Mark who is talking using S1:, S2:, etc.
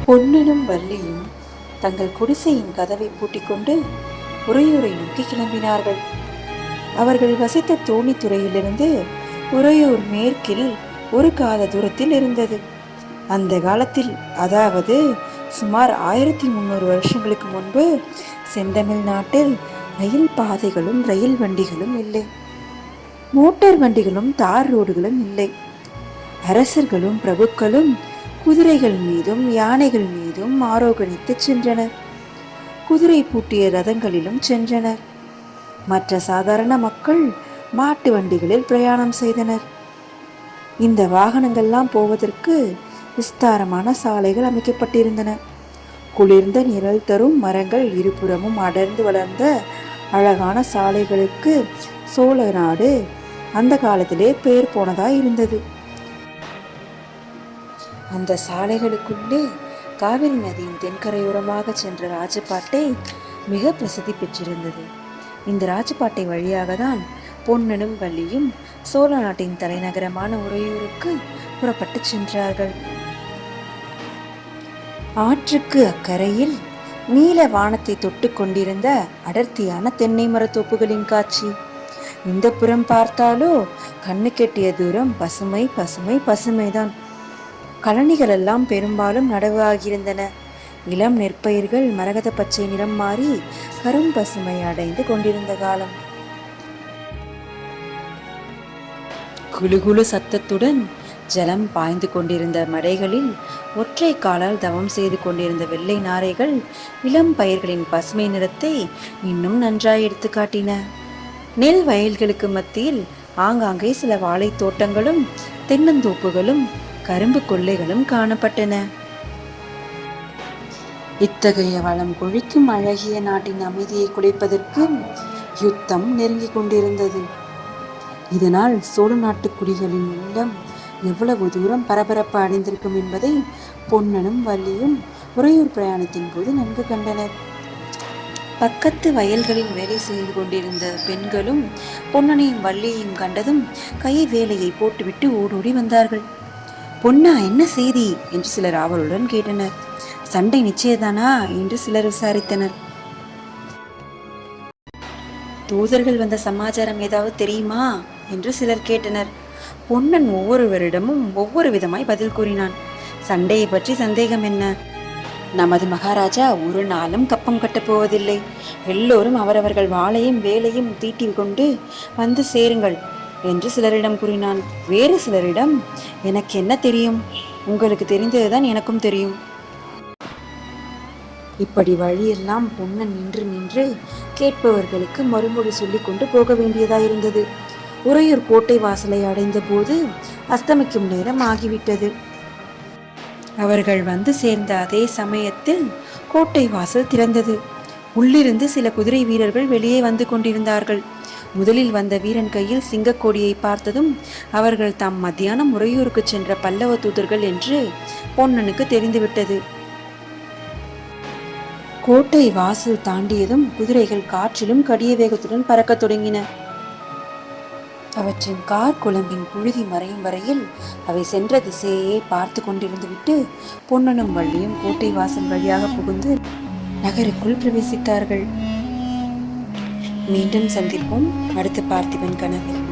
S1: பொன்னனும் வள்ளியும் தங்கள் குடிசையின் கதவை பூட்டிக்கொண்டு உறையூரை நோக்கி கிளம்பினார்கள். அவர்கள் வசித்த தோணித்துறையிலிருந்து உறையூர் மேற்கில் ஒரு கால தூரத்தில் இருந்தது. அந்த காலத்தில், அதாவது சுமார் 1300 வருஷங்களுக்கு முன்பு, செந்தமிழ் நாட்டில் ரயில் பாதைகளும் ரயில் வண்டிகளும் இல்லை. மோட்டார் வண்டிகளும் தார் ரோடுகளும் இல்லை. அரசர்களும் பிரபுக்களும் குதிரைகள் மீதும் யானைகள் மீதும் ஆரோகணித்து சென்றனர். குதிரை பூட்டிய ரதங்களிலும் சென்றனர். மற்ற சாதாரண மக்கள் மாட்டு வண்டிகளில் பிரயாணம் செய்தனர். இந்த வாகனங்கள்லாம் போவதற்கு விஸ்தாரமான சாலைகள் அமைக்கப்பட்டிருந்தன. குளிர்ந்த நிழல் தரும் மரங்கள் இருபுறமும் அடர்ந்து வளர்ந்த அழகான சாலைகளுக்கு சோழ நாடு அந்த காலத்திலே பெயர் போனதாய் இருந்தது. அந்த சாலைகளுக்குள்ளே காவிரி நதியின் தென்கரையோரமாக சென்ற ராஜபாட்டை மிக பிரசித்தி பெற்றிருந்தது. இந்த ராஜபாட்டை வழியாக தான் பொன்னனும் வள்ளியும் சோழ நாட்டின் தலைநகரமான உறையூருக்கு புறப்பட்டு சென்றார்கள். ஆற்றுக்கு அக்கரையில் நீல வானத்தை தொட்டு கொண்டிருந்த அடர்த்தியான தென்னை மரத்தோப்புகளின் காட்சி. இந்த புறம் பார்த்தாலோ கண்ணு கெட்டிய தூரம் பசுமை பசுமை பசுமைதான். கழனிகள் எல்லாம் பெரும்பாலும் நடவு ஆகியிருந்தன. இளம் நெற்பயிர்கள் மரகத பச்சை நிறம் மாறி கரும் பசுமை அடைந்து கொண்டிருந்த காலம். குழுகுழு சத்தத்துடன் ஜலம் பாய்ந்து கொண்டிருந்த மடைகளில் ஒற்றை காலால் தவம் செய்து கொண்டிருந்த வெள்ளை நாரைகள் இளம் பயிர்களின் பசுமை நிறத்தை இன்னும் நன்றாய் எடுத்து காட்டின. நெல் வயல்களுக்கு மத்தியில் ஆங்காங்கே சில வாழை தோட்டங்களும் தென்னந்தோப்புகளும் கரும்பு கொள்ளைகளும் காணப்பட்டன. இத்தகைய வளம் கொழிக்கும் அழகிய நாட்டின் அமைதியை குலைப்பதற்கு யுத்தம் நெருங்கி கொண்டிருந்தது. இதனால் சோழ நாட்டு குடிகளின் உள்ளம் எவ்வளவு தூரம் பரபரப்பு அடைந்திருக்கும் என்பதை பொன்னனும் வள்ளியும் உறையூர் பிரயாணத்தின் போது நன்கு கண்டனர். பக்கத்து வயல்களில் வேலை செய்து கொண்டிருந்த பெண்களும் பொன்னனையும் வள்ளியையும் கண்டதும் கை வேலையை போட்டுவிட்டு ஓடோடி வந்தார்கள். பொன்னா, என்ன செய்தி என்று சிலர் ஆவலுடன் கேட்டனர். சண்டை நிச்சயதானா என்று சிலர் விசாரித்தனர். தூதர்கள் வந்த சமாச்சாரம் ஏதாவது தெரியுமா என்று சிலர் கேட்டனர். பொன்னன் ஒவ்வொருவரிடமும் ஒவ்வொரு விதமாய் பதில் கூறினான். சண்டையை பற்றி சந்தேகம் என்ன? நமது மகாராஜா ஒரு நாளும் கப்பம் கட்டப் போவதில்லை. எல்லோரும் அவரவர்கள் வாளையும் வேலையும் தீட்டி கொண்டு வந்து சேருங்கள் என்று சிலரிடம் கூறினான். வேறு சிலரிடம், எனக்கு என்ன தெரியும், உங்களுக்கு தெரிந்ததுதான் எனக்கும் தெரியும். இப்படி வழியெல்லாம் பொன்னன் நின்று நின்று கேட்பவர்களுக்கு மறுமொழி சொல்லி கொண்டு போக வேண்டியதாயிருந்தது. உறையூர் கோட்டை வாசலை அடைந்த போது அஸ்தமிக்கும் நேரம் ஆகிவிட்டது. அவர்கள் வந்து சேர்ந்த அதே சமயத்தில் கோட்டை வாசல் திறந்தது. உள்ளிருந்து சில குதிரை வீரர்கள் வெளியே வந்து கொண்டிருந்தார்கள். முதலில் வந்த வீரன் கையில் சிங்கக்கொடியை பார்த்ததும் அவர்கள் தாம் மத்தியானம் உறையூருக்கு சென்ற பல்லவ தூதர்கள் என்று பொன்னனுக்கு தெரிந்துவிட்டது. கோட்டை வாசல் தாண்டியதும் குதிரைகள் காற்றிலும் கடிய வேகத்துடன் பறக்க தொடங்கின. அவற்றின் கார் குழம்பின் புழுதி மறையும் வரையில் அவை சென்ற திசையே பார்த்து கொண்டிருந்து விட்டு பொன்னனும் வள்ளியும் கோட்டை வாசல் வழியாக புகுந்து நகருக்குள் பிரவேசித்தார்கள். மீண்டும் சந்திப்போம் அடுத்த பார்த்திபன் கனவில்.